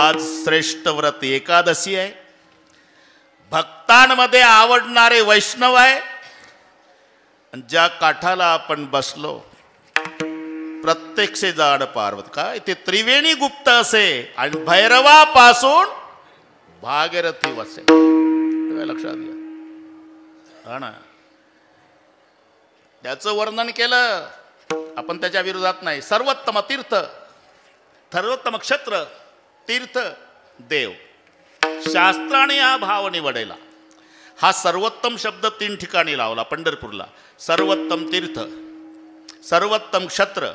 आज श्रेष्ठ व्रत एकादशी आहे. भक्तांमध्ये आवडणारे वैष्णव आहे. ज्या काठाला आपण बसलो प्रत्यक्ष जाड पार्वत काय ते त्रिवेणी गुप्त असे आणि भैरवापासून भागीरथी वसे. लक्षात घ्या. हा ना, त्याचं वर्णन केलं आपण, त्याच्या विरोधात नाही. सर्वोत्तम तीर्थ, सर्वोत्तम क्षत्र, तीर्थ, देव. शास्त्राने हा भाव निवडलेला. हा सर्वोत्तम शब्द 3 ठिकाणी लावला. पंढरपूरला सर्वोत्तम तीर्थ, सर्वोत्तम क्षत्र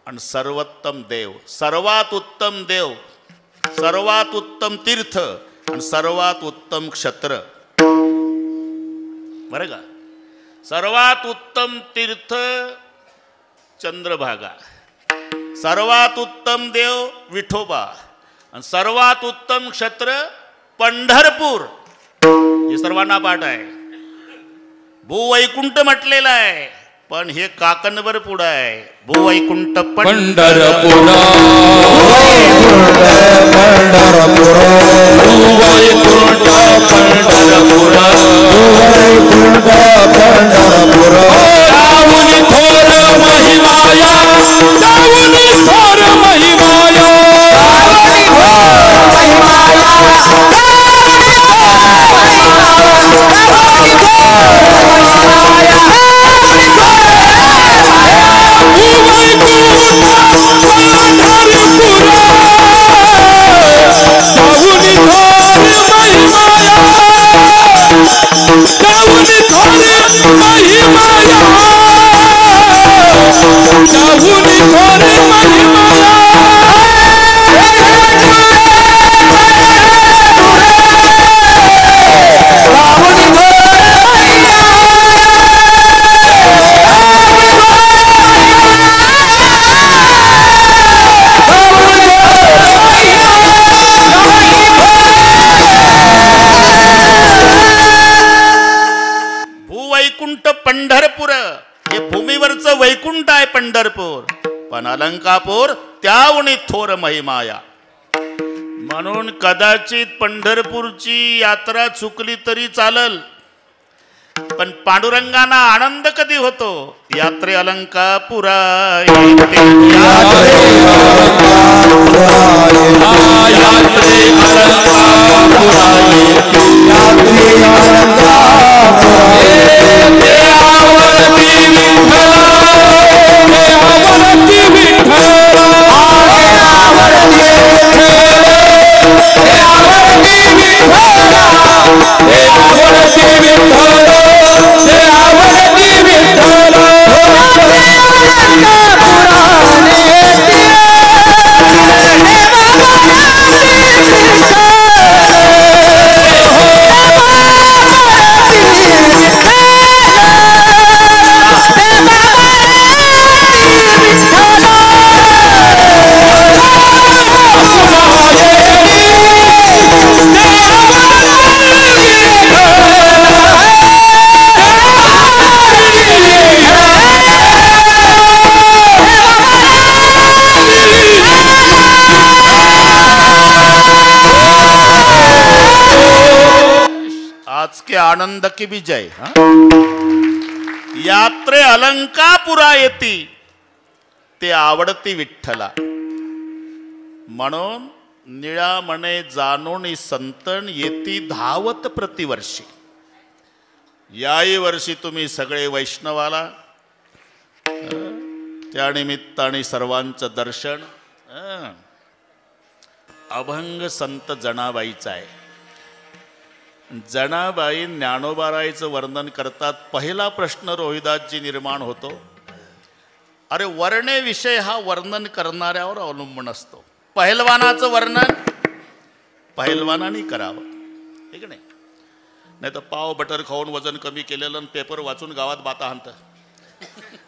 आणि सर्वोत्तम देव. सर्वात उत्तम देव, सर्वात उत्तम तीर्थ आणि सर्वात उत्तम क्षत्र. बरं का? सर्वात उत्तम तीर्थ चंद्रभागा, सर्वात उत्तम देव विठोबा आणि सर्वात उत्तम क्षत्र पंढरपूर. हे सर्वांना पाठ आहे. भूवैकुंठ म्हटलेलं आहे, पण हे काकणवर पुढं आहे. भूवैकुंठ पंढरपूर, पंढरपूर हे भूमीवरचं वैकुंठ आहे पंढरपूर, पण अलंकापूर त्याहूनही थोर महिमाया. म्हणून कदाचित पंढरपूरची यात्रा चुकली तरी चालल, पण पांडुरंगाना आनंद कधी होतो? यात्रे अलंकापुरा के आनंद की विजय. यात्रे अलंकापुरा येती ते आवडती विठ्ठला. म्हणून निळा मने जाणून संतन येती धावत प्रतिवर्षी. याही वर्षी तुम्ही सगळे वैष्णवाला त्या निमित्ताने सर्वांचं दर्शन. अभंग संत जनाबाईचा आहे. जनाबाई ज्ञानोबारायचं वर्णन करतात. पहिला प्रश्न रोहिदासजी निर्माण होतो, अरे वर्णेविषय हा वर्णन करणाऱ्यावर अवलंबून असतो. पहिलवानाचं वर्णन पहिलवानाने करावं, ठीक नाही? नाही तर पाव बटर खाऊन वजन कमी केलेलं आणि पेपर वाचून गावात बाता हाणत.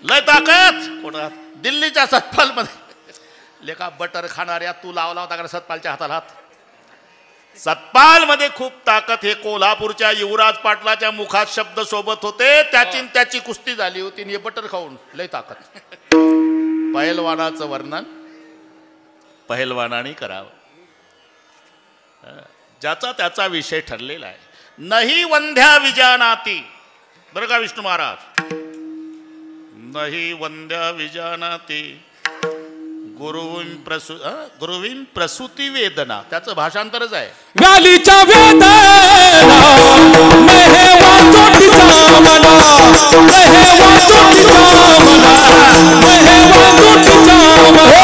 लय ताकद कोणा दिल्लीच्या सतपालमध्ये लेखा बटर खाणाऱ्या तू लावला होता का सतपालच्या हाताला हात? सतपाल मध्ये खूप ताकद. हे कोल्हापूरच्या युवराज पाटलाच्या मुखात शब्द सोबत होते, त्याची कुस्ती झाली होती. हे बटर खाऊन लय ताकद. पहिलवानाचं वर्णन पहिलवानाने करावं. ज्याचा त्याचा विषय ठरलेला आहे. नाही वंध्या विजानाती. बरं का विष्णू महाराज, नाही वंध्या विजानाती गुरुवीन प्रसूती वेदना. त्याचं भाषांतरच आहे. गालीच्या वेदना मेहेवा चोटीचा मला, मेहेवा चोटीचा मला, मेहेवा चोटीचा मला.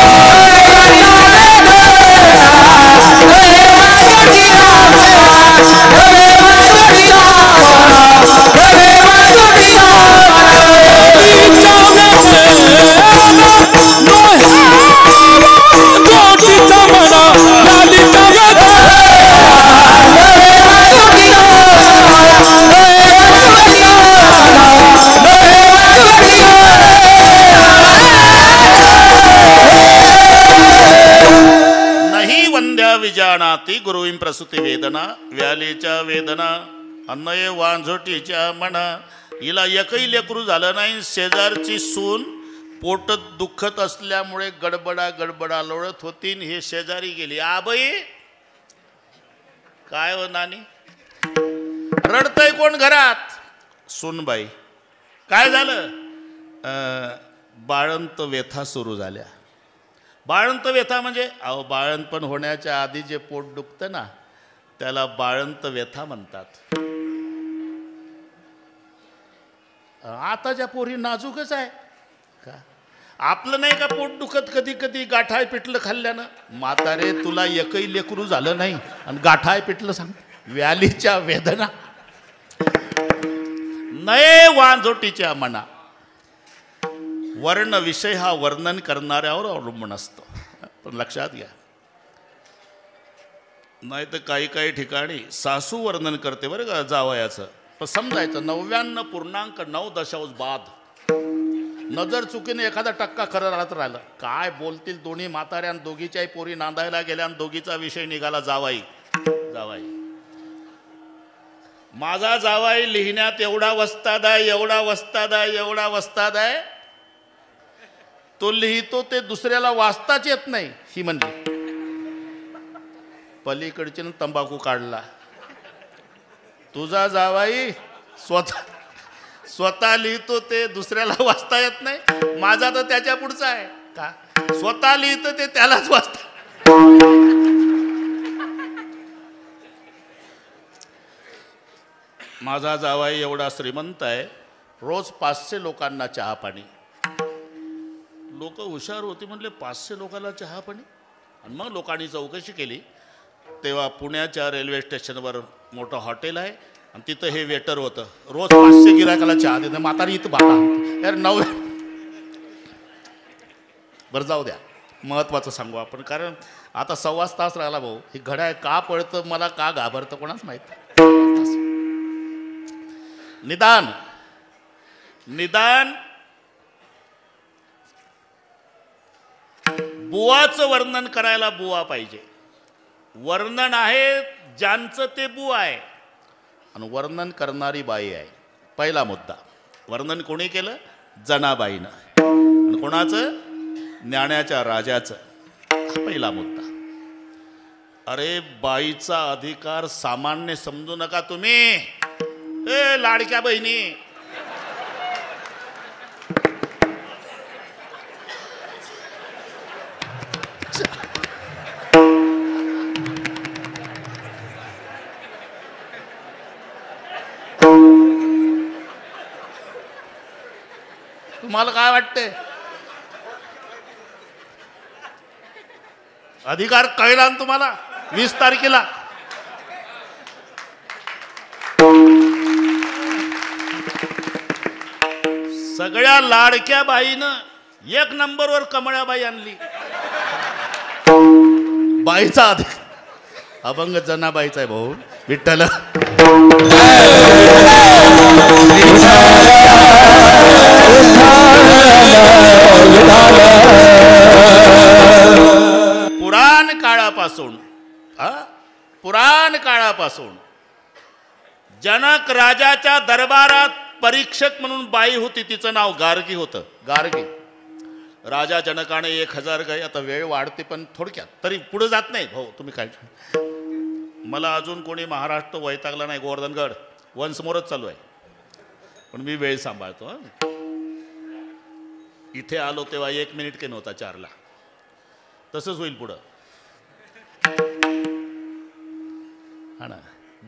विजानाती गुरुवीं प्रसूती वेदना. व्यालीच्या वेदना अन्नये वांझोटीच्या म्हणा. हिला एकही लेकरू झालं नाही. शेजारची सून पोटत दुखत असल्यामुळे गडबडा लोळत होती. हे शेजारी गेली. आबाई काय हो नानी, रडतय कोण घरात? सूनबाई. काय झालं? बाळंत व्यथा सुरू झाल्या. बाळंत व्यथा म्हणजे अहो बाळंतपण होण्याच्या आधी जे पोट दुखतं ना त्याला बाळंत व्यथा म्हणतात. आताच्या पोरी नाजूकच आहे का? आपलं नाही का पोट दुखत कधी कधी गाठाय पिठलं खाल्ल्यानं? म्हातारे तुला एकही लेकरू झालं नाही आणि गाठाय पिठलं सांग. व्यालीच्या वेदना नये वांझोटीच्या मना. वर्ण विषय हा वर्णन करणाऱ्यावर अवलंबून असतो. पण लक्षात घ्या, नाही तर काही ठिकाणी सासू वर्णन करते बरं का जावयाचं. पण समजायचं 99.9 बाद. नजर चुकीने एखादा टक्का खरं राहिलं काय बोलतील दोन्ही म्हाताऱ्या. दोघीच्याही पोरी नांदायला गेल्या आणि दोघीचा विषय निघाला जावाई. माझा जावाई लिहिण्यात एवढा वस्ताद आहे तो लिहितो ते दुसऱ्याला वाचताच येत नाही. ही म्हणली पलीकडची तंबाखू काढला. तुझा जावाई स्वतः लिहितो ते दुसऱ्याला वाचता येत नाही. माझा तर त्याच्या पुढचा आहे का? स्वतः लिहितो ते त्यालाच वाचता. माझा जावाई एवढा श्रीमंत आहे, रोज 500 लोकांना चहा पाणी. लोक हुशार होती म्हणले 500 लोकांना चहा पाणी. आणि मग लोकांनी चौकशी केली तेव्हा पुण्याच्या रेल्वे स्टेशनवर मोठं हॉटेल आहे आणि तिथं हे वेटर होतं. रोज 500 गिरायकाला चहा देतं. म्हातारी इथं बाता यार बरं जाऊ द्या. महत्त्वाचं सांगू आपण, कारण आता 1.25 तास राहिला भाऊ. ही घड्याळ का पळतं मला का घाबरतं कोणाच माहीत. निदान बुवाचं वर्णन करायला बुवा पाहिजे. वर्णन आहे ज्यांचं ते बुवा आहे आणि वर्णन करणारी बाई आहे. पहिला मुद्दा. वर्णन कोणी केलं? जनाबाईनं. आणि कोणाचं? ज्ञानाच्या राजाचं. पहिला मुद्दा. अरे बाईचा अधिकार सामान्य समजू नका तुम्ही. लाडक्या बहिणी, तुम्हाला काय वाटते? अधिकार कळला ना तुम्हाला 20 तारखेला? सगळ्या लाडक्या बाईनं 1 नंबरवर कमळाबाई आणली. बाईचा अधिकार अभंग जनाबाईचा आहे भाऊ. विठ्ठल पुराण काळापासून जनक राजाच्या दरबारात परीक्षक म्हणून बाई होती. तिचं नाव गार्गी होतं. गार्गी. राजा जनकाने 1000 गाई. आता वेळ वाढते पण थोडक्यात तरी पुढे जात नाही भाऊ तुम्ही काय. मला अजून कोणी महाराष्ट्र वैतागला नाही. गोवर्धनगड वन्स मोरच चालू आहे पण मी वेळ सांभाळतो. इथे आलो तेव्हा 1 मिनिट के नव्हता 4ला. तसंच होईल पुढं. हा ना.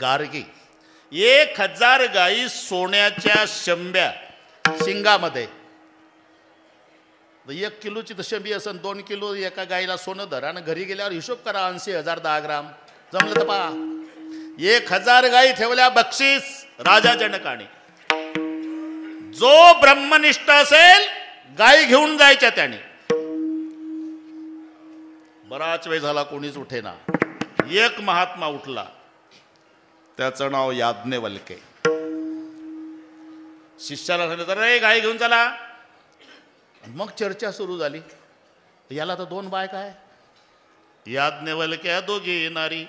गार्गी 1000 गाई सोन्याच्या शंब्या शिंगामध्ये. 1 किलोची तर शंभी असन 2 किलो एका गाईला सोनं धर आणि घरी गेल्यावर हिशोब करा 80,000 10 ग्राम जमलं तर पहा. 1000 गाई ठेवल्या बक्षीस राजा जनकाने. जो ब्रह्मनिष्ठ असेल गाई घेऊन जायच्या त्याने. बराच वेळ झाला कोणीच उठेना. एक महात्मा उठला त्याचं नाव याज्ञवल्के. शिष्याला सांगितलं रे गाई घेऊन चला. मग चर्चा सुरू झाली. याला तर 2 बायका आहे. याज्ञवल्क्या दोघी नारी.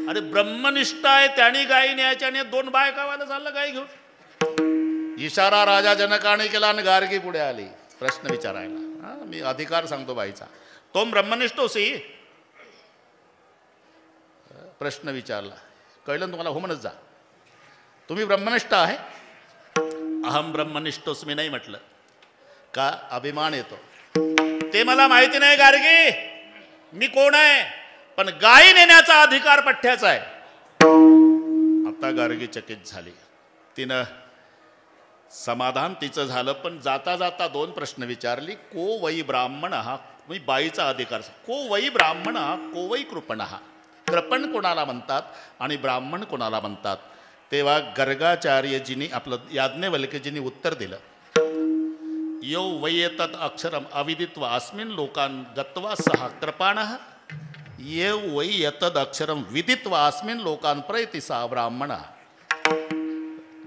अरे ब्रह्मनिष्ठ आहे त्याने गाई न्यायच्या आणि 2 बायकावाला चाललं गाई घेऊन. इशारा राजा जनकाने केला आणि गार्गी पुढे आली प्रश्न विचारायला. मी अधिकार सांगतो बाईचा. तो ब्रह्मनिष्ठ होसी प्रश्न विचारला. कळलं तुम्हाला. हो म्हणत जा. तुम्ही ब्रह्मनिष्ठ आहे. अहम ब्रह्मनिष्ठोस मी नाही म्हटलं का अभिमान येतो. ते मला माहिती नाही गार्गी मी कोण आहे पण गाई नेण्याचा अधिकार पठ्ठ्याचा आहे. आता गार्गी चकित झाली. तिनं समाधान तिचं झालं पण जाता जाता 2 प्रश्न विचारली. को वै ब्राह्मण हा मी बाईचा अधिकार. को वै ब्राह्मण को वै कृपण. कृपण कोणाला म्हणतात आणि ब्राह्मण कोणाला म्हणतात. तेव्हा गर्गाचार्यजींनी आपलं याज्ञवल्क्यजींनी उत्तर दिलं. यो वै तत् अक्षरम अविदित्वा अस्मिन् लोकान् गत्वा सः कृपाणः ये वै यतद अक्षरम विदित्वा अस्मिन् लोकान् प्रयति सा ब्राह्मण.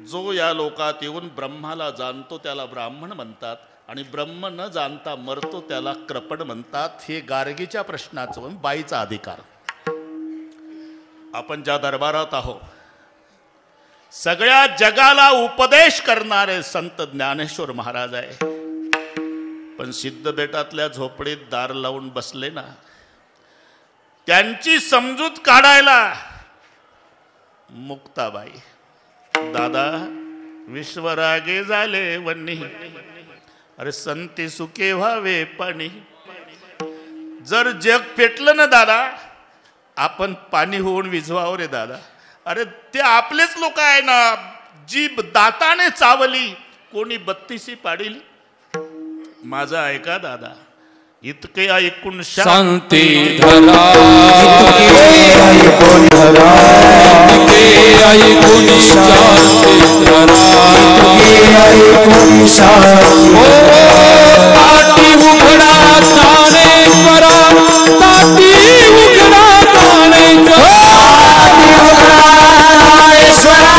जो या लोकात येऊन ब्रह्माला जाणतो त्याला ब्राह्मण म्हणतात आणि ब्रह्म न जाणता मरतो त्याला कृपण म्हणतात. हे गार्गीच्या प्रश्नाचं बाईचा अधिकार. आपण ज्या दरबारात आहोत सगळ्या जगाला उपदेश करणारे संत ज्ञानेश्वर महाराज आहे. पण सिद्धबेटातल्या झोपडीत दार लावून बसले ना. त्यांची समजूत काढायला मुक्ताबाई. दादा विश्वरागे झाले वन्नी. अरे संती सुखे व्हावे पाणी. जर जग पेटलं ना दादा आपण पाणी होऊन विझवावं रे दादा. अरे ते आपलेच लोक आहे ना जी दाताने चावली कोणी 32 पाडील. माझं ऐका दादा. इतके ऐकून शांती धरा. इतके ऐकून शांती धरा. ताटी उघडा ज्ञानेश्वरा. ताटी उघडा ज्ञानेश्वरा.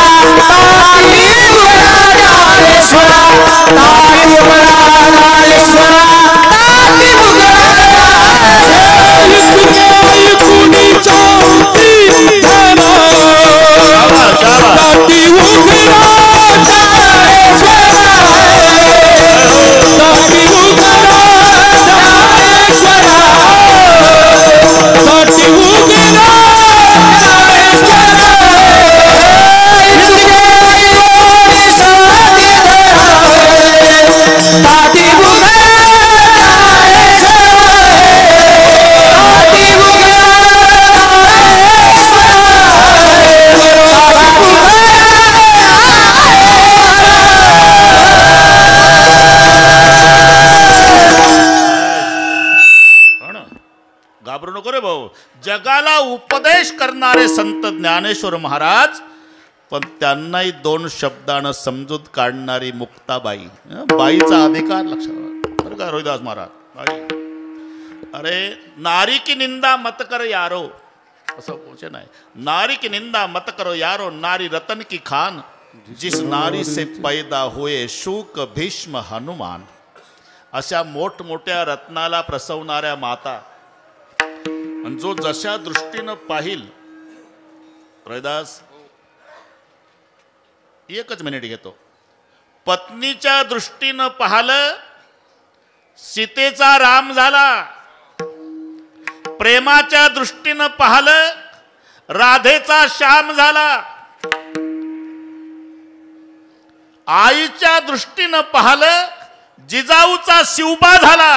जगाला उपदेश करणारे संत ज्ञानेश्वर महाराज. पण त्यांनाही 2 शब्दानं समजूत काढणारी मुक्ताबाई. बाईचा अधिकार लक्षात बरं का रोहिदास महाराज. अरे नारी की निंदा मत कर यारो असं पोचे नाही. नारी की निंदा मत करो यारो. नारी रतन की खान. जिस नारी से पैदा हुए शुक भीष्म हनुमान. अशा मोठमोठ्या रत्नाला प्रसवणाऱ्या माता. आणि जो जशा दृष्टीनं पाहिल. रोहिदास 1च मिनिट घेतो. पत्नीच्या दृष्टीनं पाहलं सीतेचा राम झाला. प्रेमाच्या दृष्टीनं पाहलं राधेचा श्याम झाला. आईच्या दृष्टीनं पाहलं जिजाऊचा शिवबा झाला.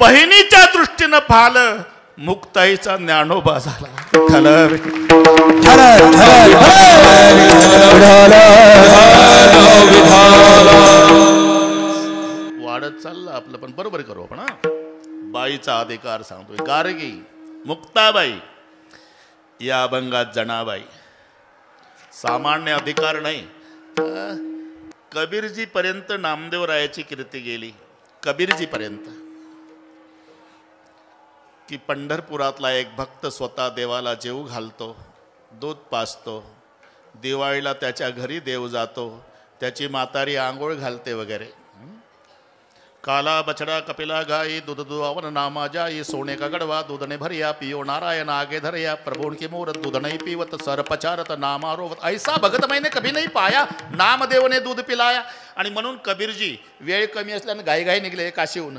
बहिणीच्या दृष्टीनं पाहलं मुक्ताईचा ज्ञानोबा झाला. वाढत चाललं आपलं, पण बरोबर करू आपण. बाईचा अधिकार सांगतोय. गार्गी, मुक्ताबाई, या अभंगात जनाबाई. सामान्य अधिकार नाही. कबीरजी पर्यंत नामदेवरायाची कीर्ती गेली. कबीरजी पर्यंत की पंढरपुरातला एक भक्त स्वतः देवाला जेवू घालतो, दूध पाजतो, दिवाळीला त्याच्या घरी देव जातो, त्याची म्हातारी आंघोळ घालते वगैरे. काला बछड़ा कपिला गाई दूध दुआवन नामा जाई. सोने का गड़वा दूधने भरिया पियो नारायण आगे धरिया. प्रभु की मूरत दूध नहीं पीवत सर पचारत नाम आरोवत. ऐसा भगत मैंने कभी नहीं पाया नामदेव ने दूध पिलाया. आणि म्हणून कबीरजी वेळ कमी असल्यानं गाई निघले काशीहून.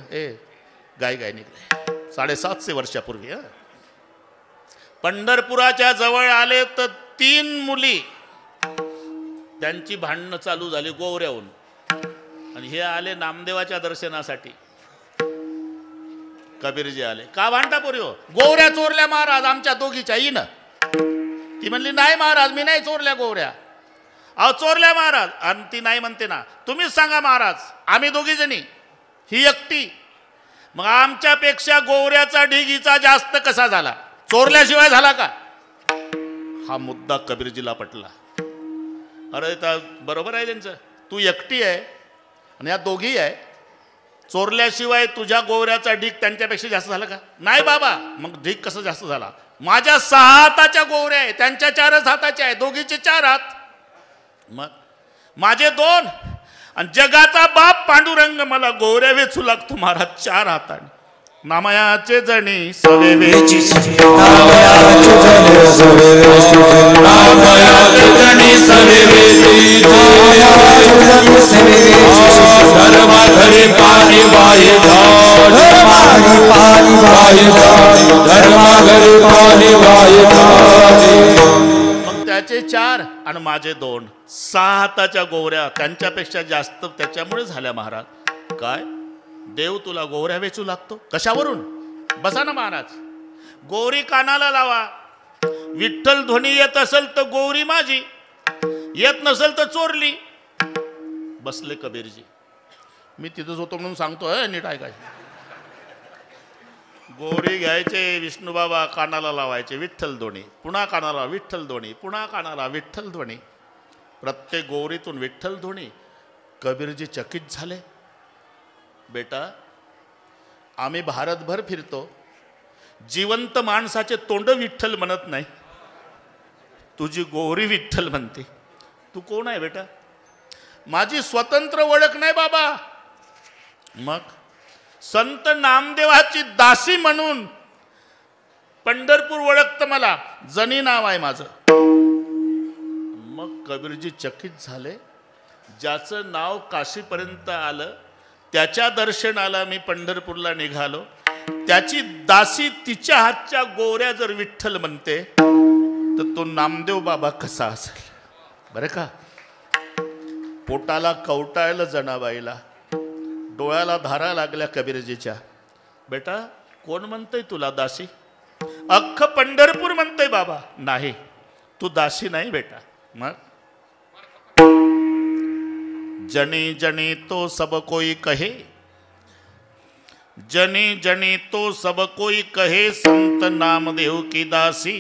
गाई निघले 750 वर्षापूर्वी. पंढरपुराच्या जवळ आले तर 3 मुली त्यांची भांडणं चालू झाली गोवऱ्याहून. आणि हे आले नामदेवाच्या दर्शनासाठी. कबीरजी आले. का भांडता पोरी हो? गोवऱ्या चोरल्या महाराज आमच्या दोघीच्या येईन. ती म्हणली नाही महाराज मी नाही चोरल्या गोवऱ्या. अहो चोरल्या महाराज. आणि ती नाही म्हणते ना. तुम्हीच सांगा महाराज आम्ही दोघी जणी, ही एकटी. मग आमच्यापेक्षा गोवऱ्याचा ढिगीचा जास्त कसा झाला? चोरल्याशिवाय झाला का? हा मुद्दा कबीरजीला पटला. अरे बरोबर आहे त्यांचं. तू एकटी आहे आणि या दोघी आहे. चोरल्याशिवाय तुझ्या गोवऱ्याचा ढीग त्यांच्यापेक्षा जास्त झाला का? नाही बाबा. मग ढीग कसं जास्त झाला? माझ्या 6 हाताच्या गोवऱ्या आहे, त्यांच्या 4च हाताच्या आहे, दोघीचे 4 हात. मग माझे 2. आणि जगाचा बाप पांडुरंग मला गोवऱ्या वेचू लागतो महाराज 4 हाताने. नामयाचे जणी सवेवेची मग त्याचे 4 आणि माझे 2. 6 हाताच्या गोवऱ्या त्यांच्यापेक्षा जास्त त्याच्यामुळे झाल्या महाराज. काय देव तुला गोवऱ्या वेचू लागतो? कशावरून? बसा ना महाराज. गोरी कानाला लावा. विठ्ठल ध्वनी येत असेल तर गोरी माझी, येत नसेल तर चोरली. बसले कबीरजी. मी तिथंच होतो म्हणून सांगतोय नीट ऐकायचं. गोरी घ्यायचे विष्णूबाबा कानाला लावायचे विठ्ठल ध्वनी, पुन्हा कानाला विठ्ठल ध्वनी, पुन्हा कानाला विठ्ठल ध्वनी. प्रत्येक गोरीतून विठ्ठल ध्वनी. कबीरजी चकित झाले. बेटा आम्ही भारतभर फिरतो, जिवंत माणसाचे तोंड विठ्ठल म्हणत नाही, तुझी गोरी विठ्ठल म्हणते. तू कोण आहे बेटा? माझी स्वतंत्र ओळख नाही बाबा. मग संत नामदेवाची दासी म्हणून पंढरपूर ओळखतं मला. जनी नाव आहे माझं. मग कबीरजी चकित झाले. ज्याचं नाव काशीपर्यंत आलं त्याच्या दर्शनाला मी पंढरपूरला निघालो. त्याची दासी तिच्या हातच्या गोऱ्या जर विठ्ठल म्हणते तर तो नामदेव बाबा कसा असेल बरं का? पोटाला कवटाळलं जनाबाईला. डोळ्याला धारा लागल्या कबीरजीच्या. बेटा कोण म्हणतंय तुला दासी? अख्खं पंढरपूर म्हणतंय बाबा. नाही तू दासी नाही बेटा. मग जनी जनी तो सब कोई कहे, जनी जनी तो सब कोई कहे, संत नामदेव की दासी.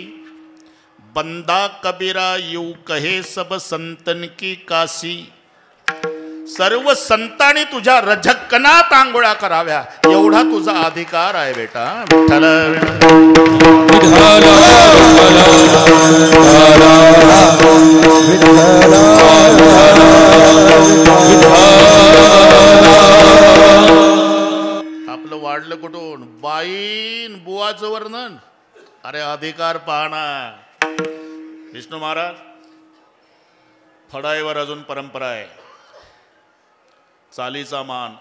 बंदा कबीरा यू कहे सब संतन की काशी. सर्व संतांनी तुझ्या रजकनात आंघोळा कराव्या एवढा तुझा अधिकार आहे बेटा. विठ्ठल आपलं वाढलं कुठून? बाईन बुवाचं वर्णन. अरे अधिकार पाहना. विष्णू महाराज फडाईवर अजून परंपरा आहे. चालीचा मान,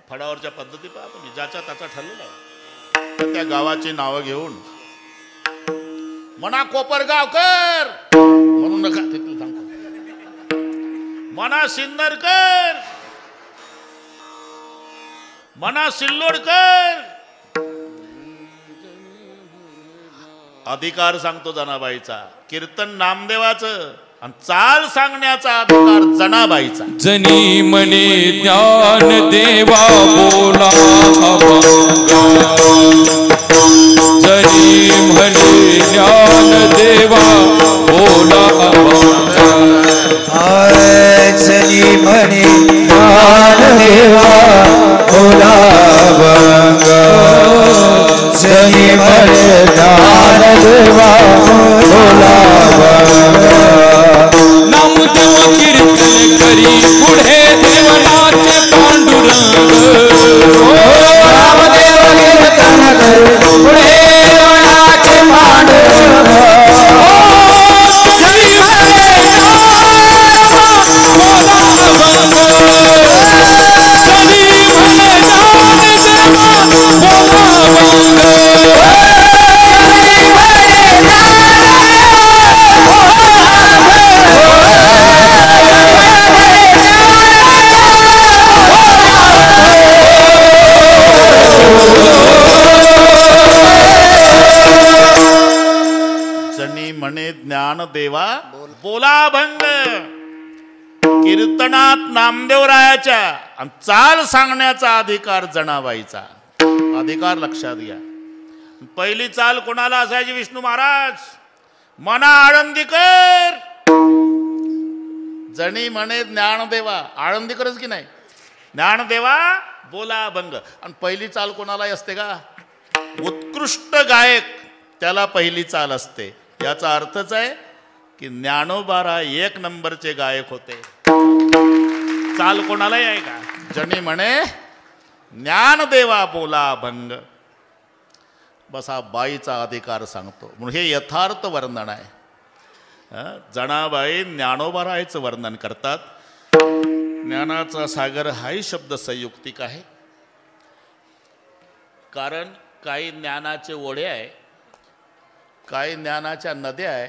फडावरच्या पद्धती पहा तुम्ही, ज्याच्या त्याचा ठरलेला आहे. तर त्या गावाची नावं घेऊन मना कोपरगावकर म्हणून नका, तिथलं सांगतो, मना सिन्नरकर, मना सिल्लोडकर, अधिकार सांगतो जनाबाईचा, कीर्तन नामदेवाचं आणि चाल सांगण्याचा अधिकार जनाबाईचा. जनी मने ज्ञान देवा बोला जनी म्हणे ज्ञान देवा बोला जनी म्हणे ज्ञान देवा बोला जनी म्हणे ज्ञान देवा बोला नामदेव कीर्तन करी पुढे देवनाचे पांडुरंग नामदेव कीर्तन करी पुढे देवनाचे पांडुरंग ज्ञानदेवा बोला भंग. कीर्तनात नामदेवरायाच्या आणि चाल सांगण्याचा अधिकार जनाबाईचा. अधिकार लक्षात घ्या. पहिली चाल कोणाला असायची? विष्णू महाराज. मना आळंदीकर. जणी म्हणे ज्ञानदेवा. आळंदीकरच की नाही? ज्ञानदेवा बोला भंग. आणि पहिली चाल कोणालाही असते का? उत्कृष्ट गायक त्याला पहिली चाल असते. याचा अर्थच आहे की ज्ञानोबारा एक नंबरचे गायक होते. चाल कोणालाही आहे का? जणी म्हणे ज्ञानदेवा बोला भंग. बस हा बाईचा अधिकार सांगतो. म्हणून हे यथार्थ वर्णन आहे. जनाबाई ज्ञानोबारायचं वर्णन करतात. ज्ञानाचा सागर हाही शब्द संयुक्तिक आहे. कारण काही ज्ञानाचे ओढे आहे, काही ज्ञानाच्या नद्या आहे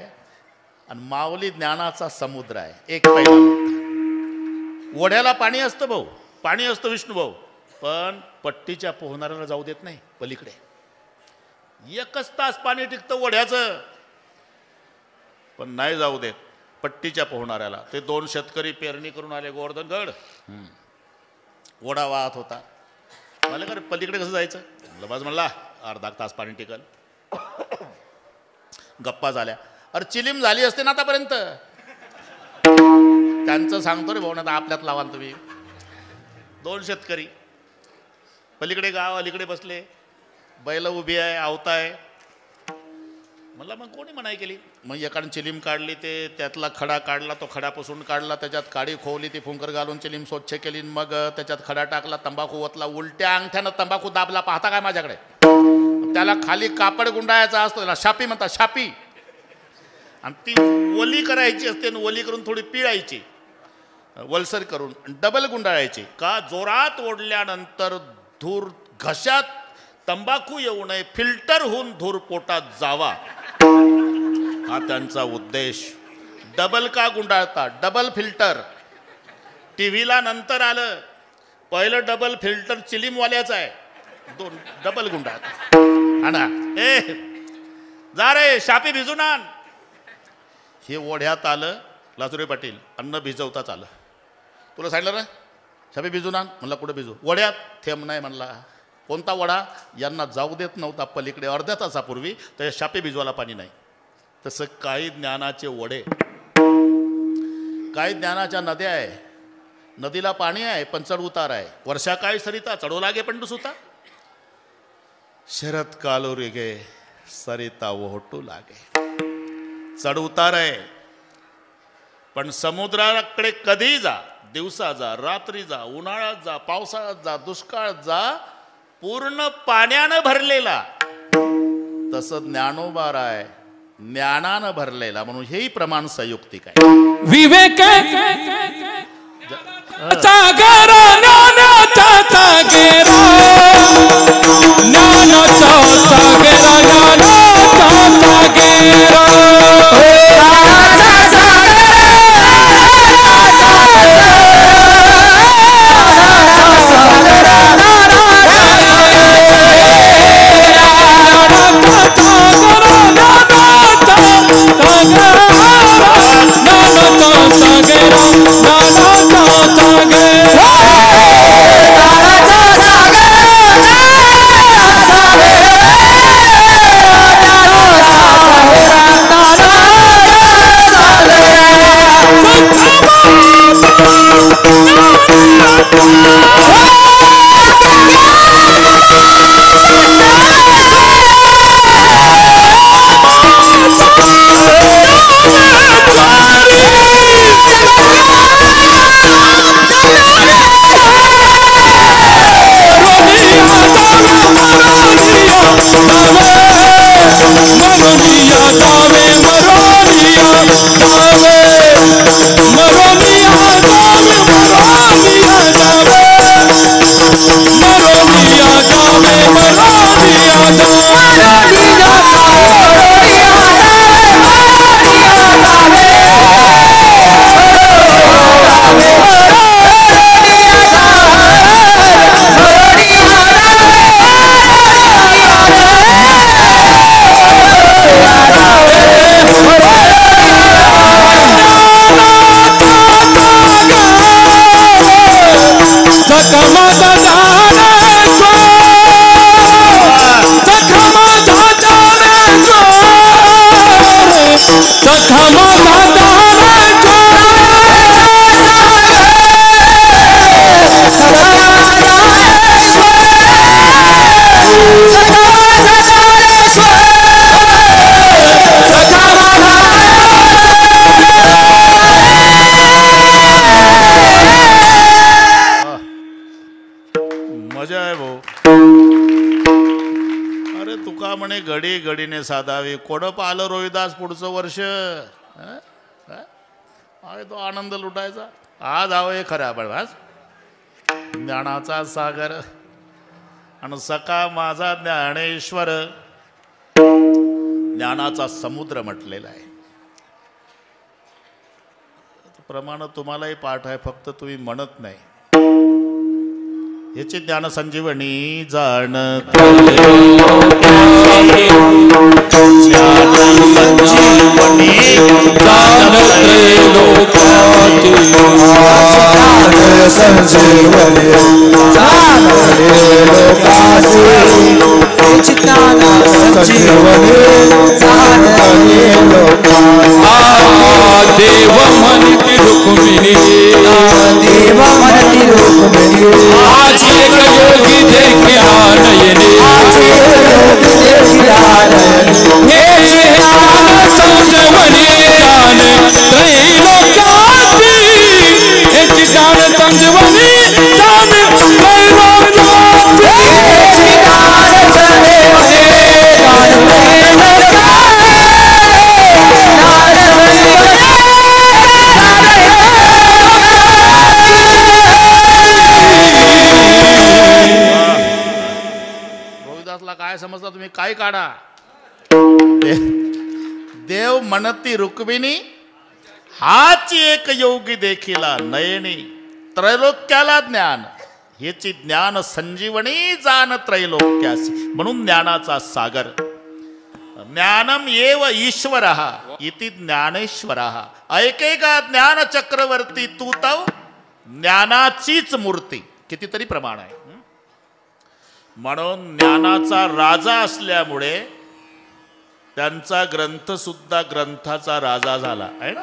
आणि माऊली ज्ञानाचा समुद्र आहे. एक पहिला मुद्दा. ओढ्याला पाणी असतं भाऊ, पाणी असतं विष्णू भाऊ, पण पट्टीच्या पोहणाऱ्याला जाऊ देत नाही पलीकडे. एकच तास पाणी टिकतं ओढ्याचं, पण नाही जाऊ देत पट्टीच्या पोहणाऱ्याला. ते 2 शेतकरी पेरणी करून आले गोवर्धनगड. ओढा वाहत होता. मला का पलीकडे कसं जायचं? लबाज म्हणला अर्धा तास पाणी टिकल. गप्पा झाल्या. अरे चिलीम झाली असते ना आतापर्यंत. त्यांचं सांगतो रे भाऊ ना, आपल्यात लावाल तुम्ही. 2 शेतकरी पलीकडे गाव अलीकडे बसले. बैल उभी आहे, आवताय. म्हणला मग कोणी मनाई केली? मग एकाने चिलीम काढली, ते त्यातला खडा काढला, तो खडा पुसून काढला, त्याच्यात काडी खोवली, ती फुंकर घालून चिलीम स्वच्छ केली. मग त्याच्यात खडा टाकला, तंबाखू ओतला, उलट्या अंगठ्यानं तंबाखू दाबला. पाहता काय माझ्याकडे? त्याला खाली कापड गुंडाळायचा असतो, त्याला शापी म्हणतात, शापी. आणि ती ओली करायची असते, ओली करून थोडी पिळायची वलसर करून, डबल गुंडाळायची. का? जोरात ओढल्यानंतर धूर घशात तंबाखू येऊ नये, फिल्टर होऊन धूर पोटात जावा, हा त्यांचा उद्देश. डबल का गुंडाळता? Double filter. टीव्हीला नंतर आलं. पहिलं डबल फिल्टर चिलीमवाल्याचं आहे, 2 डबल गुंडाळता. आणा ए जा रे शापी भिजून आण. हे ओढ्यात आलं. लासुरे पाटील अन्न भिजवताच आलं. तुला सांगितलं ना शापी भिजून आण. म्हणला कुठं भिजू? ओढ्यात. थेंब नाही म्हणला. कोणता वडा? यांना जाऊ देत नव्हता पलीकडे अर्ध्या तासापूर्वी, तर शापी भिजवायला पाणी नाही. तसं काही ज्ञानाचे ओढे, काही ज्ञानाच्या नद्या आहे. नदीला पाणी आहे पण चढ उतार आहे. वर्षा काय सरिता चढो लागे पंडू सुता. शरद कालो गे सरिता ओहटू लागे. चढ उतार आहे. पण समुद्राकडे कधीही जा, दिवसा जा, रात्री जा, उन्हाळ्यात जा, पावसाळ्यात जा, दुष्काळात जा, पूर्ण पाण्यानं भरलेला. तसं ज्ञानोबार आहे, ज्ञानानं भरलेला. म्हणून हेही प्रमाण संयुक्तिक आहे. विवेक सागर ज्ञान सागेरा ज्ञानाचा सागेरा ज्ञानाचा सागेरा मजा आहे भाऊ. अरे तुका म्हणे घडी घडीने साधावी. कोण पाहिलं रोहिदास पुढचं वर्ष. आहे तो आनंद लुटायचा. आज हवं हे खरं आपण आज ज्ञानाचा सागर आणि सखा माझा ज्ञानेश्वर. ज्ञानाचा समुद्र म्हटलेला आहे. प्रमाण तुम्हालाही पाठ आहे, फक्त तुम्ही म्हणत नाही. याची ज्ञान संजीवनी जाणत देव म्हणती रुक्मिणी देव म्हणती रुक्मिणी आज एक योगी देखिया नयने हे ज्ञान संजीवनी ज्ञान त्रैलोक्याची हे ज्ञान संजीवनी ज्ञान काय समजता तुम्ही? काय काढा. देव म्हणती रुक्मिणी हाच एक योगी देखिला नयनी त्रैलोक्याला ज्ञान याची ज्ञान संजीवनी जाण त्रैलोक्यासी. म्हणून ज्ञानाचा सागर. ज्ञानम एव ईश्वर इति ज्ञानेश्वर. ऐके का ज्ञान चक्रवर्ती तू तव ज्ञानाचीच मूर्ती. कितीतरी प्रमाण आहे. म्हणून ज्ञानाचा राजा असल्यामुळे त्यांचा ग्रंथ सुद्धा ग्रंथाचा राजा झाला आहे ना.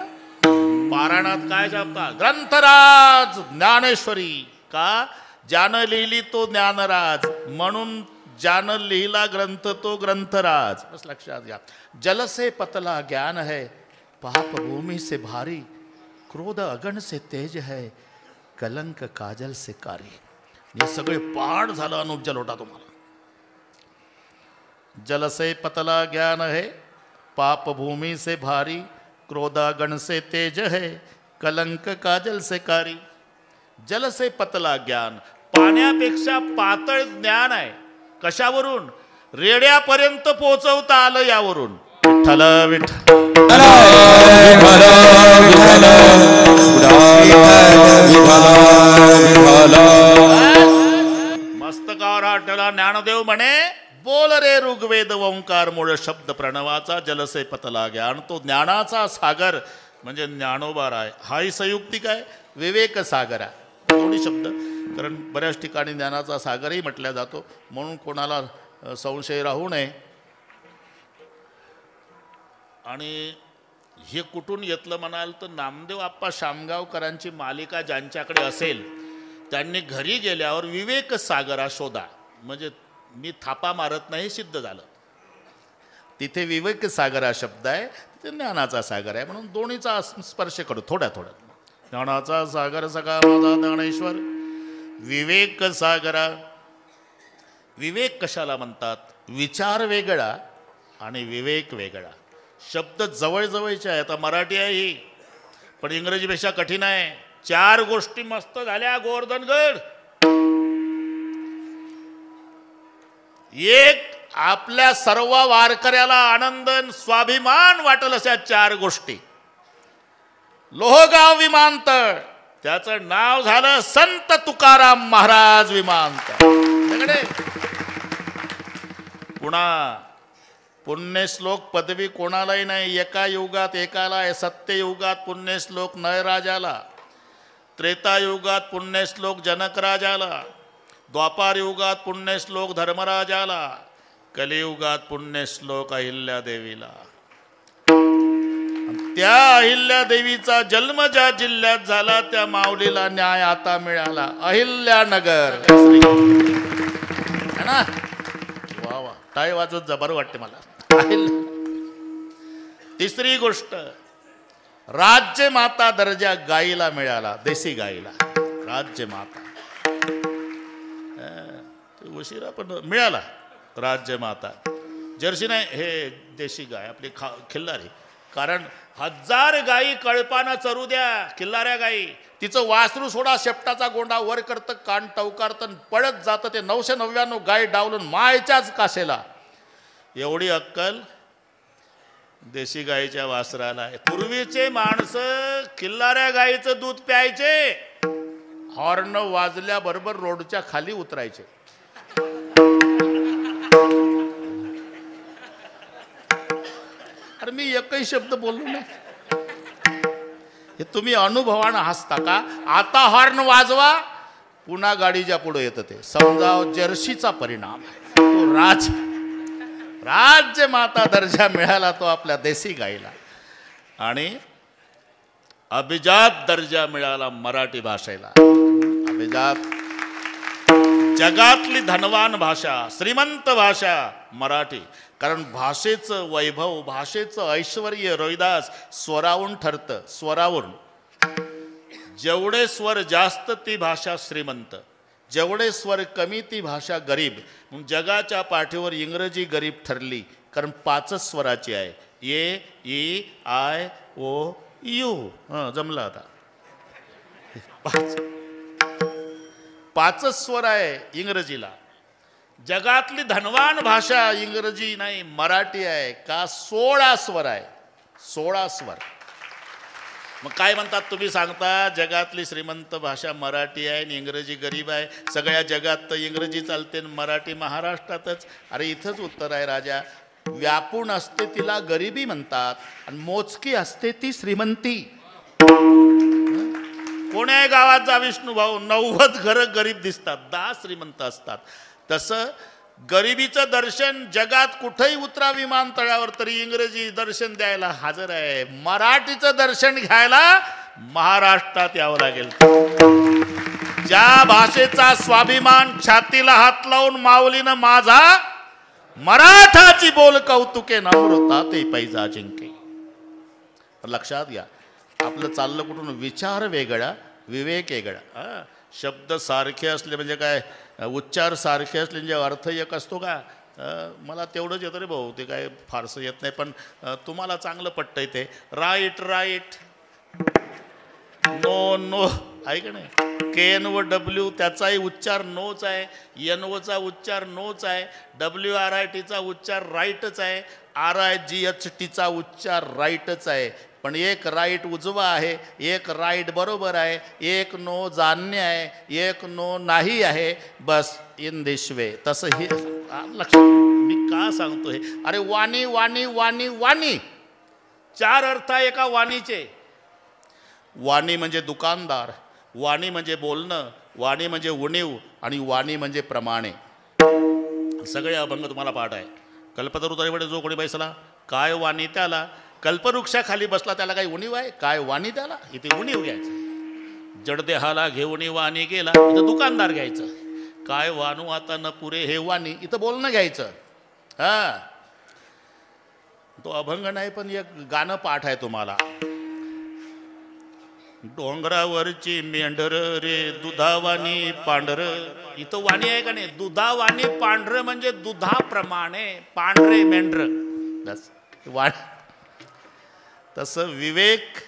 पारायणात काय जपतात? ग्रंथराज ज्ञानेश्वरी. का? ज्यानं लिहिली तो ज्ञानराज. म्हणून ज्यानं लिहिला ग्रंथ तो ग्रंथराज. बस लक्षात घ्या. जल से पतला ज्ञान है, पाप भूमि से भारी, क्रोध अगण से तेज है, कलंक काजल से कारी. हे सगळे पाठ झालं अनुप जलोटा तुम्हाला. जल से पतला ज्ञान है, पाप भूमि से भारी, क्रोधा गण से तेज है, कलंक काजल से कारी. जल से पतला ज्ञान. पाण्यापेक्षा पातळ ज्ञान आहे. कशावरून? रेड्यापर्यंत पोहोचवता आलं यावरून. विठ्ठल विठ्ठल मस्तकावर आठला ज्ञानदेव म्हणे, बोल रे ऋग्वेद ओंकार मूळ शब्द प्रणवाचा जलसे पतला घ्या. आणि तो ज्ञानाचा सागर म्हणजे ज्ञानोबार आहे. हाही संयुक्तिक आहे, विवेक सागर आहे. दोन्ही शब्द, कारण बऱ्याच ठिकाणी ज्ञानाचा सागरही म्हटला जातो, म्हणून कोणाला संशय राहू नये. आणि हे कुठून घेतलं म्हणाल तर नामदेव आप्पा शामगावकरांची मालिका ज्यांच्याकडे असेल त्यांनी घरी गेल्यावर विवेक सागरा शोधा, म्हणजे मी थापा मारत नाही, सिद्ध झालं. तिथे विवेक सागर हा शब्द आहे, तिथे ज्ञानाचा सागर आहे. म्हणून दोन्हीचा स्पर्श करू थोड्या थोड्या. ज्ञानाचा सागर सगळा माझा ज्ञानेश्वर, विवेक सागरा. विवेक कशाला म्हणतात? विचार वेगळा आणि विवेक वेगळा. शब्द जवळजवळचे आहे. आता मराठी आहे ही, पण इंग्रजीपेक्षा कठीण आहे. 4 गोष्टी मस्त झाल्या गोवर्धनगड. एक, आपल्या सर्व वारकऱ्याला आनंद स्वाभिमान वाटेल अशा 4 गोष्टी. लोहगाव विमानतळ, त्याचं नाव झालं संत तुकाराम महाराज विमानतळ. पुन्हा पुण्यश्लोक पदवी कोणालाही नाही. एका युगात एकाला आहे. सत्ययुगात पुण्यश्लोक नळराजाला, त्रेतायुगात पुण्यश्लोक जनकराजाला, द्वापार युगात पुण्यश्लोक धर्मराजाला, कलियुगात पुण्यश्लोक अहिल्यादेवीला. त्या अहिल्यादेवीचा जन्म ज्या जिल्ह्यात झाला त्या माऊलीला न्याय आता मिळाला. अहिल्यानगर है ना. वा वा, टाळी वाजवत जा, बरं वाटते मला. तिसरी गोष्ट, राज्यमाता दर्जा गाईला मिळाला, देशी गाईला राज्यमाता. उशिरा पण मिळाला राज्यमाता. जर्सी नाही, हे देशी गाय आपली खिल्लारी. कारण 1000 गायी कळपानं चरू द्या, खिल्लाऱ्या गायी. तिचं वासरू सोडा, शेपटाचा गोंडा वर करतं, कान टवकारतं, पळत जातं. ते 999 गाय डावलून मायच्याच काशेला. एवढी अक्कल देशी गायीच्या वासराला आहे. पूर्वीचे माणसं खिल्लाऱ्या गायीचं दूध प्यायचे, हॉर्न वाजल्याबरोबर रोडच्या खाली उतरायचे. अरे मी एकही शब्द बोललो नाही. हे तुम्ही अनुभवानं हसता का? आता हॉर्न वाजवा, पुन्हा गाडीच्या पुढे येतं. ते समजा जर्सीचा परिणाम आहे. तो राज्यमाता दर्जा मिळाला तो आपल्या देशी गाईला. आणि अभिजात दर्जा मिळाला मराठी भाषेला. अभिजात, जगातली धनवान भाषा, श्रीमंत भाषा मराठी. कारण भाषेचं वैभव, भाषेचं ऐश्वर रोहिदास स्वरावून ठरतं. स्वरावरून जेवढे स्वर जास्त ती भाषा श्रीमंत, जेवढे स्वर कमी ती भाषा गरीब. मग जगाच्या पाठीवर इंग्रजी गरीब ठरली, कारण 5च स्वराची आहे. ए, ई, आय, ओ, यू. जमलं आता. 5च स्वर आहे इंग्रजीला. जगातली धनवान भाषा इंग्रजी नाही, मराठी आहे. का? 16 स्वर आहे. 16 स्वर. मग काय म्हणतात तुम्ही सांगता? जगातली श्रीमंत भाषा मराठी आहे आणि इंग्रजी गरीब आहे. सगळ्या जगात तर इंग्रजी चालते, मराठी महाराष्ट्रातच. अरे इथंच उत्तर आहे राजा. व्यापून असते तिला गरिबी म्हणतात, आणि मोजकी असते ती श्रीमंती. कोण्या गावात जा विष्णुभाऊ, 90 घरं गरीब दिसतात, 10 श्रीमंत असतात. तसं गरिबीचं दर्शन जगात कुठेही उतरा विमानतळावर तरी इंग्रजी दर्शन द्यायला हजर आहे. मराठीचं दर्शन घ्यायला महाराष्ट्रात यावं लागेल. ज्या भाषेचा स्वाभिमान छातीला हात लावून माऊलीनं माझा मराठाची बोल कौतुके नम्रता ते पैजा जिंके. लक्षात घ्या, आपलं चाललं कुठून? विचार वेगळा, विवेक वेगळा. शब्द सारखे असले म्हणजे काय, उच्चार सारखे असले म्हणजे अर्थ एक असतो का? मला तेवढंच येतं रे भाऊ, ते काय फारसं येत नाही, पण तुम्हाला चांगलं पटतंय ते. राईट राईट, नो नो, आहे का नाही? केन व डब्ल्यू त्याचाही उच्चार नोच आहे, एन ओचा उच्चार नोच आहे, WRITचा उच्चार राईटच आहे, RIGHTचा उच्चार राईटच आहे. पण एक राईट उजवा आहे, एक राईट बरोबर आहे, एक नो जाणणे आहे, एक नो नाही आहे. बस इन दिस वे. तसं हे लक्षात मी का सांगतो हे? अरे वाणी वाणी वाणी वाणी, 4 अर्थ आहे एका वाणीचे. वाणी म्हणजे दुकानदार, वाणी म्हणजे बोलणं, वाणी म्हणजे उणीव, आणि वाणी म्हणजे प्रमाणे. सगळे अभंग तुम्हाला पाठ आहे. कल्पतरुतरीकडे जो कोणी बैसला काय वाणी त्याला, कल्पवृक्षाखाली बसला त्याला काही उणीव आहे? काय वाणी त्याला? इथे उणीव घ्यायचं. जडदेहाला घेऊन वाणी गेला, इथं दुकानदार घ्यायचं. काय वानू आता न पुरे हे वाणी, इथं बोलणं घ्यायचं. हा, तो अभंग नाही पण एक गाणं पाठ आहे तुम्हाला. डोंगरावरची मेंढर रे दुधावानी पांढर. इथं वाणी आहे का नाही? दुधावानी पांढर म्हणजे दुधाप्रमाणे पांढरे मेंढर. बस वाणी. तसं विवेक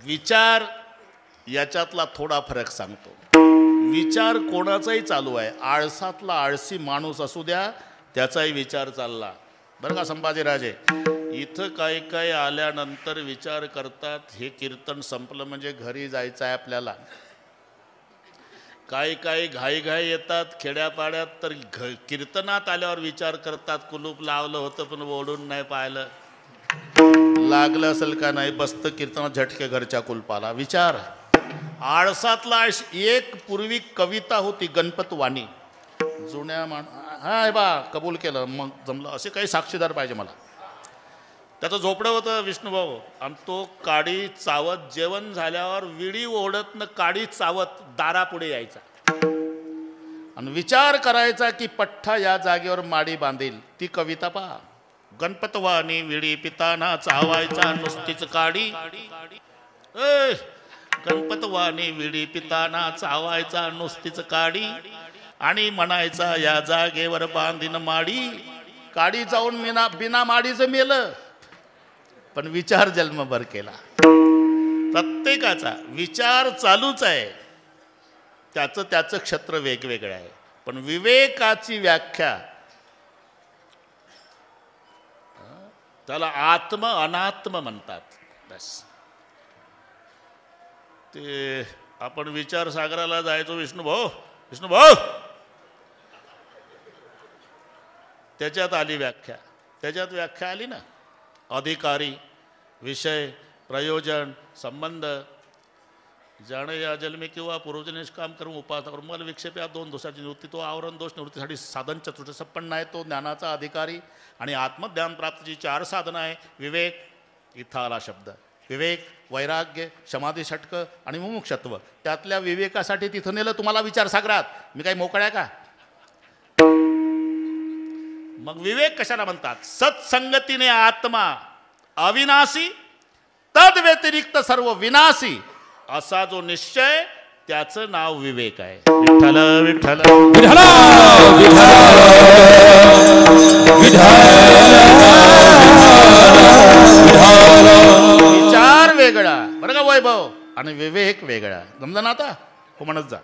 विचार याच्यातला थोडा फरक सांगतो. विचार कोणाचाही चालू आहे. आळसातला आळसी माणूस असू द्या, त्याचाही विचार चालला बरं का संभाजीराजे. इथं काही काही आल्यानंतर विचार करतात हे कीर्तन संपलं म्हणजे घरी जायचं आहे आपल्याला. काही काही घाईघाई येतात खेड्यापाड्यात, तर कीर्तनात आल्यावर विचार करतात कुलूप लावलं होतं पण ओढून नाही पाहिलं, लागलं असेल का नाही, बसतं कीर्तनात झटके घरच्या कुलपाला. विचार आळसातला आळस. एक पूर्वी कविता होती गणपतवाणी, जुन्या हा हे बा कबूल केलं मग जमलं, असे काही साक्षीदार पाहिजे मला. त्याचं झोपडं होतं विष्णुभाऊ, आणि तो काडी चावत जेवण झाल्यावर विडी ओढत न काडी चावत दारापुढे यायचा आणि विचार करायचा की पठ्ठा या जागेवर माडी बांधील. ती कविता पहा. गणपतवाणी विडी पिताना चावायचा नुसतीच काडी. गणपतवाणी विडी पिताना चावायचा नुसतीच काडी, आणि म्हणायचा या जागेवर बांधीन माडी. काडी जाऊन बिना माडीचं मेलं, पण विचार जन्मभर केला. प्रत्येकाचा विचार चालूच आहे, त्याचं त्याचं क्षेत्र वेगवेगळं आहे. पण विवेकाची व्याख्या त्याला आत्म अनात्म म्हणतात. बस ते आपण विचार सागराला जायचो विष्णुभाऊ, त्याच्यात आली व्याख्या. त्याच्यात व्याख्या आली ना, अधिकारी, विषय, प्रयोजन, संबंध, जाणे या जन्मे किंवा पूर्वजनेश काम करून उपासना करून मला विक्षेप या 2 दोषाची निवृत्ती. तो आवरण दोष निवृत्तीसाठी साधन चतुष्ट संपन्न आहे. तो ज्ञानाचा अधिकारी. आणि आत्मज्ञान प्राप्तीची 4 साधनं आहे. विवेक, इथं आला शब्द विवेक, वैराग्य, समाधी षटक आणि मुमुक्षत्व. त्यातल्या विवेकासाठी तिथं नेलं तुम्हाला विचारसागरात. मी काही मोकळ्या का? मग विवेक कशाला म्हणतात? सत्संगतीने आत्मा अविनाशी, तद व्यतिरिक्त सर्व विनाशी, असा जो निश्चय, त्याचं नाव विवेक आहे. विठ्ठल विठ्ठल विठ्ठल विचार वेगळा बरं का वैभव, आणि विवेक वेगळा. समजा ना आता? हो म्हणत जा.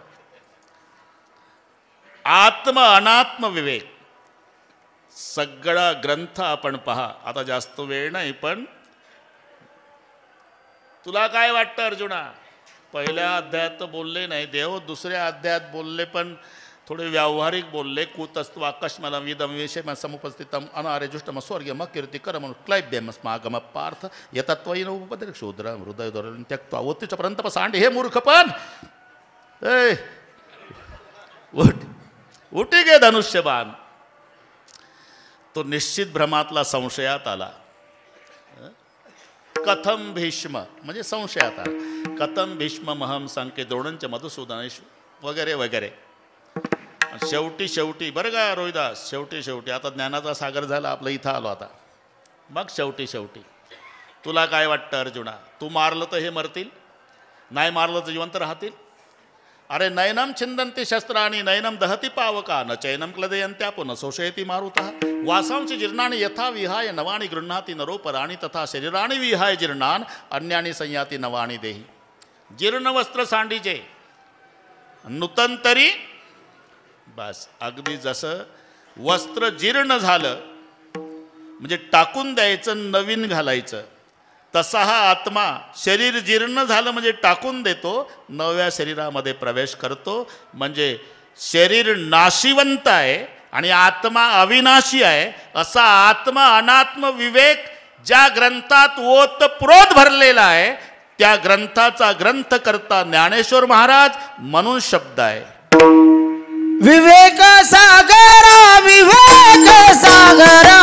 आत्म अनात्म विवेक सगळा ग्रंथ आपण पहा. आता जास्त वेळ नाही, पण तुला काय वाटतं अर्जुना? पहिल्या अध्यायात तर बोलले नाही देव, दुसऱ्या अध्यायात बोलले पण थोडे व्यावहारिक बोलले. कुतस्तु आकाशमलम विदम विषय समुपस्थितम अनार्यजुष्टम स्वर्गम कीर्तिकरम क्लैब्यम स्मागम पार्थ यतत्वयीन उपपदे शूद्र हृदय दोरण त्यक्त्वा उत्तिष्ठ परंतप सांडे. हे मूर्खपण, उठी गे धनुष्यबाण. तो निश्चित भ्रमातला संशयात आला. कथम भीष्म म्हणजे संशयात आला. कथम भीष्म महम सांके द्रोणंच मधुसूदनेश वगैरे वगैरे. शेवटी बरं का रोहिदास, शेवटी आता ज्ञानाचा सागर झाला आपलं, इथं आलो आता. मग शेवटी तुला काय वाटतं अर्जुना? तू मारलं तर हे मरतील, नाही मारलं तर जिवंत राहतील. अरे नयनम छिंदंती शस्त्राणी नयनम दहती पावका न चैनम क्लदयंत्या पुनः शोषयती मारुतः. वासांची जीर्णानि यथा विहाय नवानि गृह्णाति नरोपराणि तथा शरीराणि विहाय जीर्णान अन्यानि संयाति नवानि देहि. जीर्ण वस्त्र सांडीचे, नूतन तरी बस. अगदी जसं वस्त्र जीर्ण झालं म्हणजे टाकून द्यायचं, नवीन घालायचं, तसा हा आत्मा शरीर जीर्ण झालं म्हणजे टाकून देतो, नव्या शरीरामध्ये प्रवेश करतो. म्हणजे शरीर नाशिवंत आहे आणि आत्मा अविनाशी आहे. असा आत्मा अनात्म विवेक ज्या ग्रंथात ओतप्रोत भरलेला आहे त्या ग्रंथाचा ग्रंथकर्ता ज्ञानेश्वर महाराज म्हणून शब्द आहे. विवेक सागरा विवेक सागरा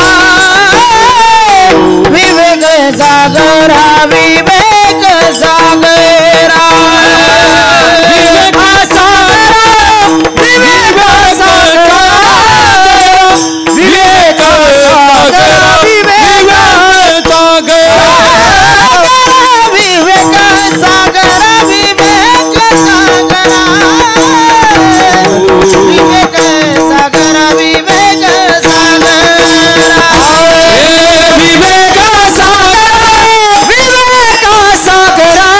विवेक सागरा विवेक सागरा विवेक सागरा विवेक सागरा विवेक सागरा विवेक सागरा विवेक सागरा विवेक सागरा विवेक सागरा विवेक सागरा विवेक सागरा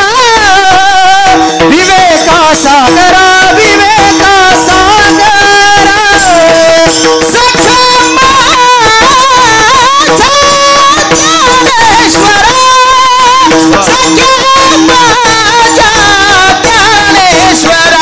विवेक सागरा विवेक सागरा सखम ज्ञानेश्वरा सखम ज्ञानेश्वरा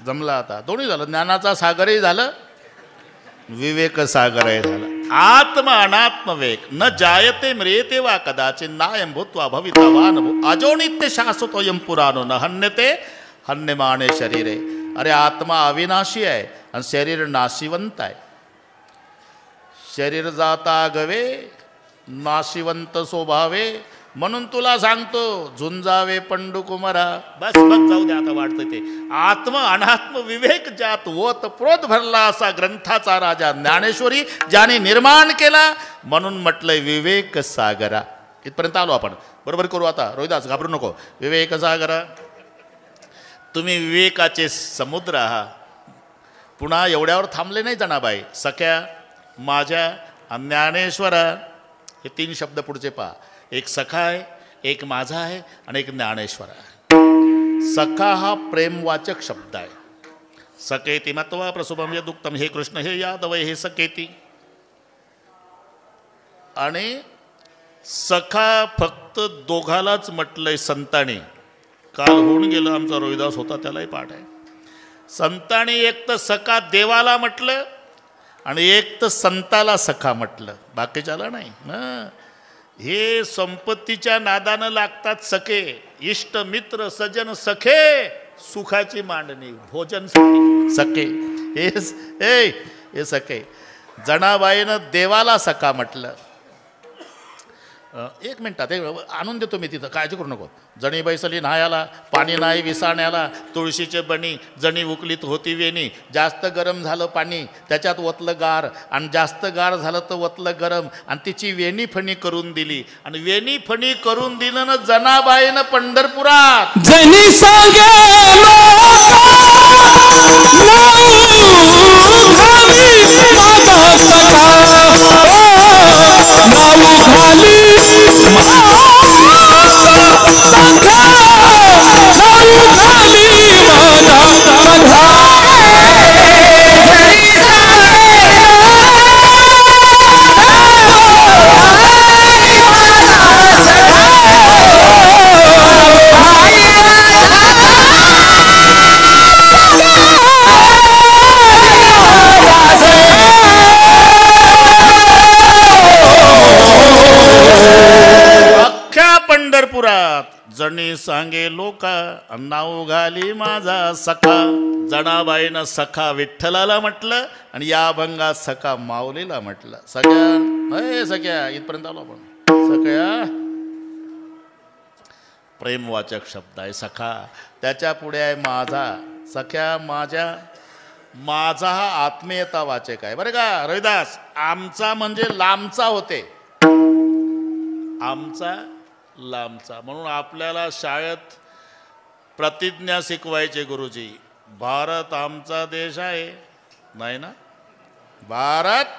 जमला. आता दोन्ही झालं, ज्ञानाचा सागरही झालं, विवेक सागरही झालं. आत्म अनात्म वेक न जायते म्रियते वा कदाचित नायं भूत्वा भविता वा न अजोनित्य शाश्वतोयं पुराणो न हन्यते हन्यमाने शरीरे. अरे आत्मा अविनाशी आहे आणि शरीर नाशिवंत आहे. शरीर जाता गवे नाशिवंत स्वभावे, म्हणून तुला सांगतो झुंजावे पंडू कुमारा. बस बस जाऊ दे, आता वाटतं ते. आत्म अनात्म विवेक ज्यात ओतप्रोत भरला असा ग्रंथाचा राजा ज्ञानेश्वरी ज्याने निर्माण केला, म्हणून म्हटलंय विवेक सागरा. इथपर्यंत आलो आपण, बरोबर करू आता. रोहिदास घाबरू नको. विवेक सागरा, तुम्ही विवेकाचे समुद्र आहात. पुन्हा एवढ्यावर थांबले नाही जनाबाई. सख्या, माझ्या, ज्ञानेश्वरा, हे तीन शब्द पुढचे पहा. एक सखा आहे, एक माझा आहे आणि एक ज्ञानेश्वर आहे. सखा हा प्रेमवाचक शब्द आहे. सकेती मत्वा प्रसुभम यदुक्तम, हे कृष्ण हे यादव हे सकेती. आणि सखा फक्त दोघालाच म्हटलंय संतांनी. काल होऊन गेलं, आमचा रोहिदास होता, त्यालाही पाठ आहे. संतांनी एक तर सखा देवाला म्हटलं आणि एक तर संताला सखा म्हटलं, बाकीच्याला नाही ना. हे संपत्तीच्या नादानं लागतात सखे, इष्ट मित्र सजन सखे, सुखाची मांडणी भोजन सखे. हे सखे. जनाबाईनं देवाला सखा म्हटलं. एक मिनटात आणून देतो मी तिथं, काळजी करू नको. जणी बैसली न्हायाला, पाणी नाही विसाण्याला, तुळशीचे बणी जणी उकलीत होती वेणी. जास्त गरम झालं पाणी त्याच्यात वतलं गार, आणि जास्त गार झालं तर वतलं गरम, आणि तिची वेणी फणी करून दिली. आणि वेणी फणी करून दिलं ना जनाबाईनं पंढरपुरात. जनी सांगे कोणी सांगे लोका नाव घाली माझा सखा. जनाबाईनं सखा विठ्ठलाला म्हटलं आणि या अभंगात सखा माऊलीला म्हटलं. सख्या सख्या इथपर्यंत आलो आपण. सख्या प्रेमवाचक शब्द आहे सखा. त्याच्या पुढे आहे माझा. सख्या माझ्या. माझा हा आत्मीयता वाचक आहे बरं का रविदास. आमचा म्हणजे लांबचा होते. आमचा लांबचा. म्हणून आपल्याला शाळेत प्रतिज्ञा शिकवायचे गुरुजी. भारत आमचा देश आहे नाही ना. भारत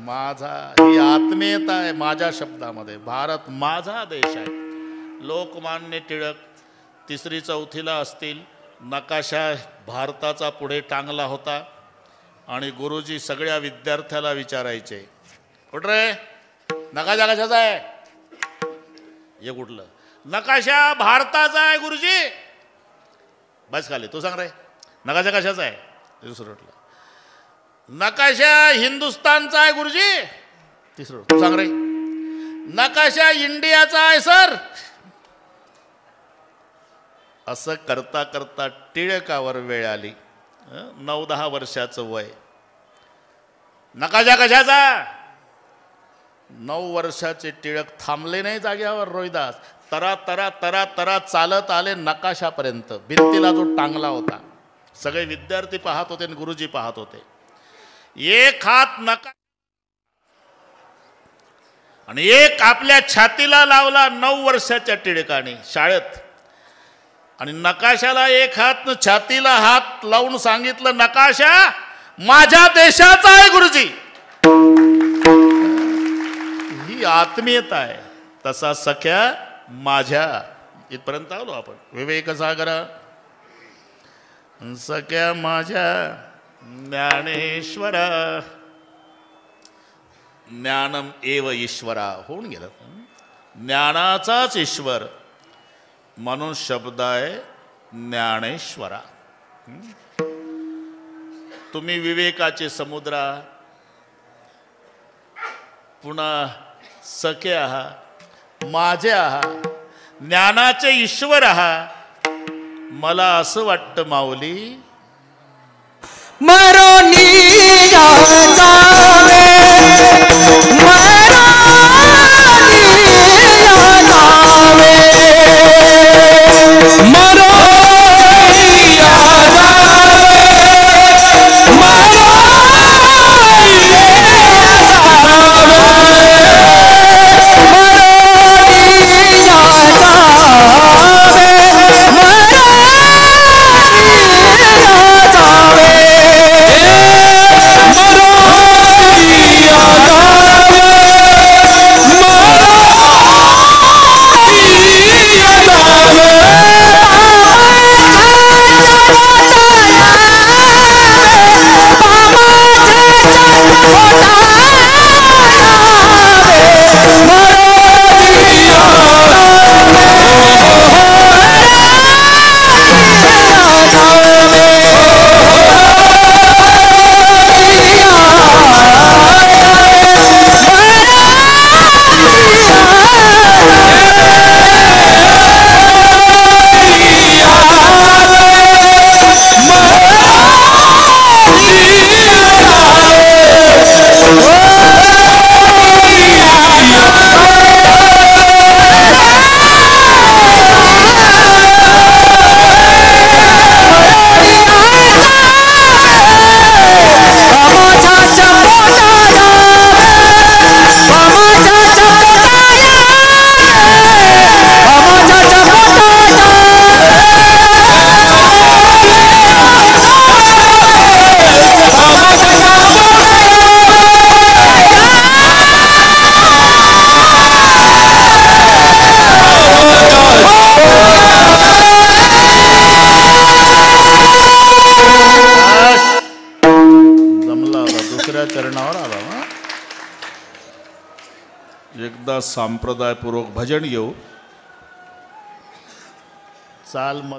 माझा. ही आत्मीयता आहे माझ्या शब्दामध्ये. भारत माझा देश आहे. लोकमान्य टिळक 3री-4थीला असतील. नकाशा भारताचा पुढे टांगला होता आणि गुरुजी सगळ्या विद्यार्थ्याला विचारायचे कुठं रे नकाशा कशाचा आहे. हे कुठलं नकाशा भारताचा आहे गुरुजी. बस खाली तू सांग रे नकाशा कशाचा आहे. दुसरं म्हटलं नकाशा हिंदुस्थानचा आहे गुरुजी. तिसरं तू सांग रे नकाशा इंडियाचा आहे सर. असं करता करता टिळकावर वेळ आली. 9-10 वर्षाचं वय. नकाशा कशाचा. 9 वर्षाचे टिळक थांबले नाही जाग्यावर रोहिदास. तरा तरा तरा तरा चालत आले नकाशापर्यंत. भिंतीला जो टांगला होता. सगळे विद्यार्थी पाहत होते आणि गुरुजी पाहत होते. एक हात नका आणि एक आपल्या छातीला लावला 9 वर्षाच्या टिळकाने शाळेत. आणि नकाशाला एक हात छातीला हात लावून सांगितलं नकाशा माझ्या देशाचा आहे गुरुजी. ही आत्मीयता आहे. तसा सख्या माझ्या. इथपर्यंत आलो आपण. विवेक सागरा. सख्या माझ्या ज्ञानेश्वरा. ज्ञानम एव ईश्वरा होऊन गेलं. ज्ञानाचाच ईश्वर म्हणून शब्द आहे ज्ञानेश्वरा. तुम्ही विवेकाचे समुद्रा पुन्हा सखे आहात माझे आहात ज्ञानाचे ईश्वर आहात. मला असं वाटतं माऊली मरोनी जावे एकदा संप्रदायपूर्वक भजन घेऊ. चाल मत